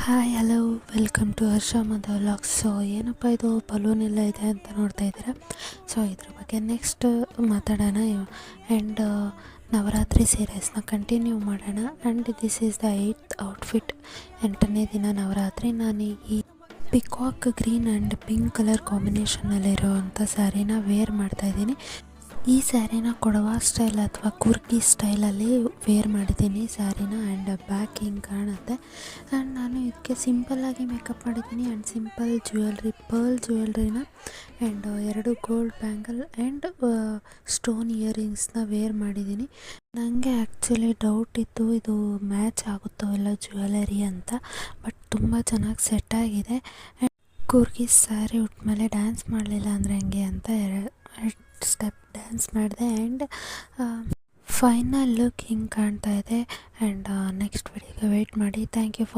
Hi hello welcome to ಹರ್ಷ ಮದ vlogs. So ಏನಪ್ಪ ಇದು ಬಲೂನ್ ಎಲ್ಲ ಇದೆ ಅಂತ ನೋಡ್ತಾ ಇದ್ದೀರಾ. ಸೊ ಇದ್ರ ಬಗ್ಗೆ ನೆಕ್ಸ್ಟ್ ಮಾತಾಡೋಣ ಆ್ಯಂಡ್ ನವರಾತ್ರಿ ಸೀರೀಸ್ನ ಕಂಟಿನ್ಯೂ ಮಾಡೋಣ. And this is the 8th outfit. 8ನೇ ದಿನ ನವರಾತ್ರಿ. ನಾನು ಈ peacock green and pink colour ಕಾಂಬಿನೇಷನಲ್ಲಿರೋವಂಥ ಸ್ಯಾರಿನ ವೇರ್ ಮಾಡ್ತಾಯಿದ್ದೀನಿ. ಈ ಸ್ಯಾರಿನ ಕೊಡವ ಸ್ಟೈಲ್ ಅಥವಾ ಕುರ್ಗಿ ಸ್ಟೈಲಲ್ಲಿ ವೇರ್ ಮಾಡಿದ್ದೀನಿ ಸ್ಯಾರಿನ. ಆ್ಯಂಡ್ ಬ್ಯಾಕ್ ಹಿಂಗೆ ಕಾಣುತ್ತೆ. ಆ್ಯಂಡ್ ನಾನು ಇದಕ್ಕೆ ಸಿಂಪಲ್ಲಾಗಿ ಮೇಕಪ್ ಮಾಡಿದ್ದೀನಿ. ಆ್ಯಂಡ್ ಸಿಂಪಲ್ ಜ್ಯುವೆಲ್ರಿ, ಪರ್ಲ್ ಜ್ಯುವೆಲ್ರಿನ and 2 gold bangle and stone ಇಯರಿಂಗ್ಸ್ನ ವೇರ್ ಮಾಡಿದ್ದೀನಿ. ನನಗೆ ಆ್ಯಕ್ಚುಲಿ ಡೌಟ್ ಇತ್ತು ಇದು ಮ್ಯಾಚ್ ಆಗುತ್ತೋ ಇಲ್ಲ ಜ್ಯುವೆಲರಿ ಅಂತ, ಬಟ್ ತುಂಬ ಚೆನ್ನಾಗಿ ಸೆಟ್ ಆಗಿದೆ. ಕೂರ್ಗಿ ಸ್ಯಾರಿ ಉಟ್ಮೇಲೆ ಡ್ಯಾನ್ಸ್ ಮಾಡಲಿಲ್ಲ ಅಂದರೆ ಹೆಂಗೆ ಅಂತ 2 ಸ್ಟೆಪ್ ಡ್ಯಾನ್ಸ್ ಮಾಡಿದೆ. ಆ್ಯಂಡ್ ಫೈನಲ್ ಲುಕ್ ಹಿಂಗೆ ಕಾಣ್ತಾ ಇದೆ. ಆ್ಯಂಡ್ ನೆಕ್ಸ್ಟ್ ವಿಡಿಯೋಗೆ ವೆಯ್ಟ್ ಮಾಡಿ. Thank you for